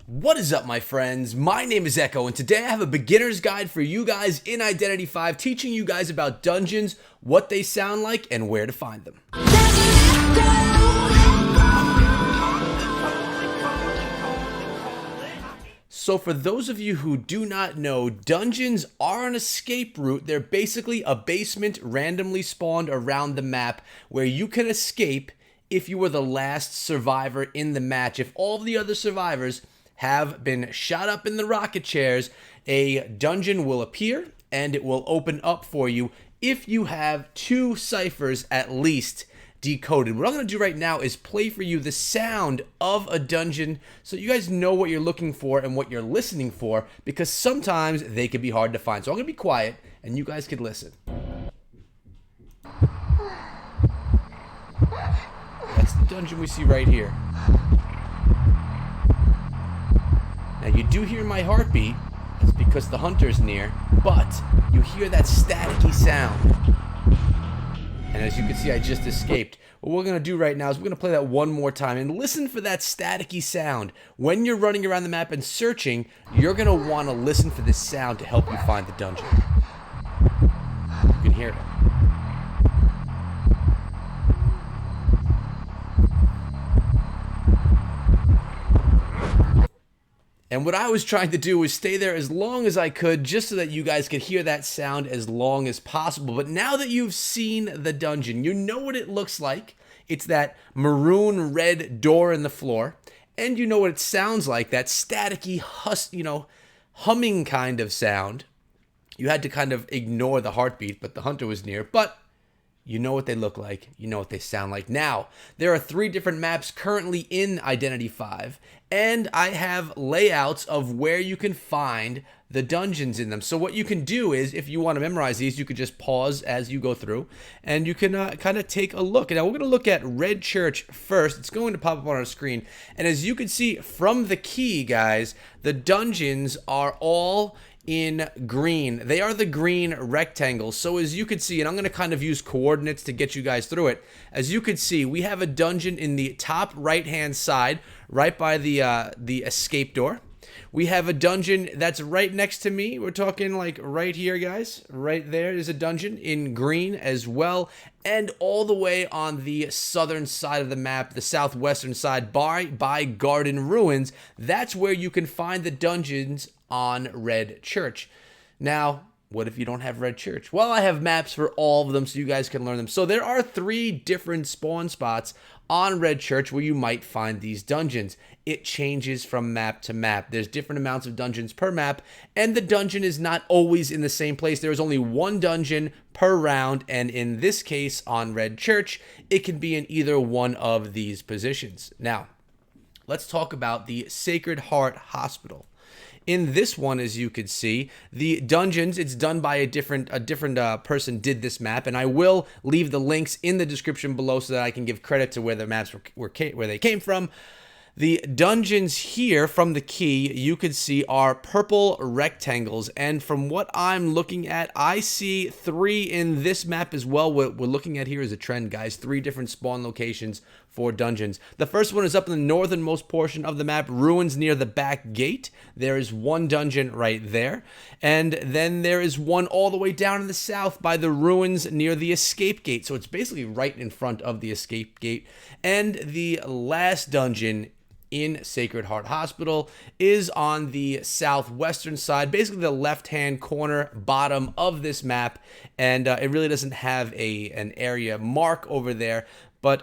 What is up, my friends? My name is Echo, and today I have a beginner's guide for you guys in Identity V, teaching you guys about dungeons, what they sound like, and where to find them. So for those of you who do not know, dungeons are an escape route. They're basically a basement randomly spawned around the map where you can escape if you were the last survivor in the match. If all the other survivors have been shot up in the rocket chairs, a dungeon will appear and it will open up for you if you have 2 ciphers at least decoded. What I'm going to do right now is play for you the sound of a dungeon so you guys know what you're looking for and what you're listening for, because sometimes they can be hard to find. So I'm going to be quiet and you guys can listen. That's the dungeon we see right here. Now you do hear my heartbeat. That's because the hunter's near, but you hear that staticky sound. And as you can see, I just escaped. What we're going to do right now is we're going to play that one more time and listen for that staticky sound. When you're running around the map and searching, you're going to want to listen for this sound to help you find the dungeon. You can hear it. And what I was trying to do was stay there as long as I could, just so that you guys could hear that sound as long as possible. But now that you've seen the dungeon, you know what it looks like. It's that maroon red door in the floor. And you know what it sounds like, that staticky, humming kind of sound. You had to kind of ignore the heartbeat, but the hunter was near. But you know what they look like. You know what they sound like. Now, there are 3 different maps currently in Identity V, and I have layouts of where you can find the dungeons in them. So what you can do is, if you want to memorize these, you could just pause as you go through, and you can kind of take a look. Now, we're going to look at Red Church first. It's going to pop up on our screen. And as you can see from the key, guys, the dungeons are all in green. They are the green rectangles. So as you can see, and I'm going to kind of use coordinates to get you guys through it. As you can see, we have a dungeon in the top right hand side, right by the escape door. We have a dungeon that's right next to me. We're talking like right here, guys. Right there is a dungeon in green as well. And all the way on the southern side of the map, the southwestern side, by Garden Ruins, that's where you can find the dungeons on Red Church. Now, what if you don't have Red Church? Well, I have maps for all of them so you guys can learn them. So there are 3 different spawn spots on Red Church where you might find these dungeons. It changes from map to map. There's different amounts of dungeons per map, and the dungeon is not always in the same place. There is only 1 dungeon per round, and in this case on Red Church, it can be in either one of these positions. Now, let's talk about the Sacred Heart Hospital. In this one, as you can see, the dungeons, it's done by a different person did this map, and I will leave the links in the description below so that I can give credit to where the maps where they came from. The dungeons here from the key, you can see, are purple rectangles, and from what I'm looking at, I see 3 in this map as well. What we're looking at here is a trend, guys. 3 different spawn locations for dungeons. The first one is up in the northernmost portion of the map, ruins near the back gate. There is 1 dungeon right there, and then there is one all the way down in the south by the ruins near the escape gate. So it's basically right in front of the escape gate. And the last dungeon in Sacred Heart Hospital is on the southwestern side, basically the left-hand corner bottom of this map, and it really doesn't have an area mark over there, but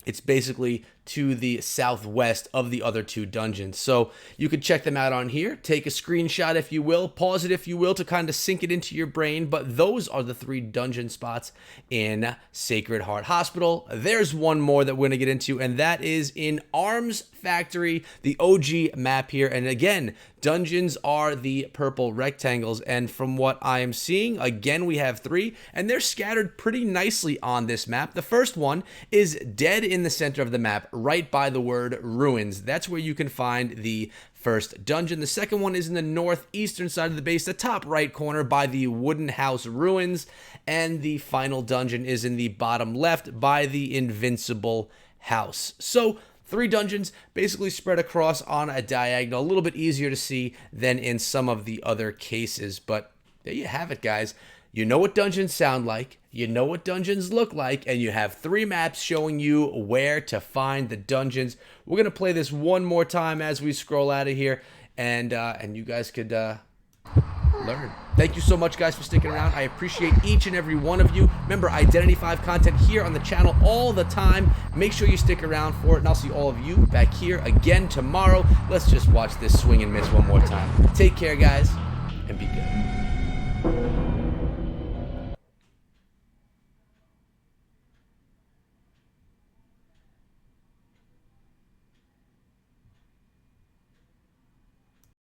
it's basically to the southwest of the other 2 dungeons. So you can check them out on here. Take a screenshot if you will. Pause it if you will to kind of sink it into your brain. But those are the 3 dungeon spots in Sacred Heart Hospital. There's one more that we're going to get into, and that is in Arms Factory, the OG map here. And again, dungeons are the purple rectangles. And from what I am seeing, again, we have 3, and they're scattered pretty nicely on this map. The first one is dead in the center of the map, right by the word ruins. That's where you can find the first dungeon. The second one is in the northeastern side of the base, the top right corner by the wooden house ruins. And the final dungeon is in the bottom left by the invincible house. So 3 dungeons basically spread across on a diagonal, a little bit easier to see than in some of the other cases. But there you have it, guys. You know what dungeons sound like, you know what dungeons look like, and you have 3 maps showing you where to find the dungeons. We're going to play this one more time as we scroll out of here, and you guys could learn. Thank you so much, guys, for sticking around. I appreciate each and every one of you. Remember, Identity V content here on the channel all the time. Make sure you stick around for it, and I'll see all of you back here again tomorrow. Let's just watch this swing and miss one more time. Take care, guys, and be good.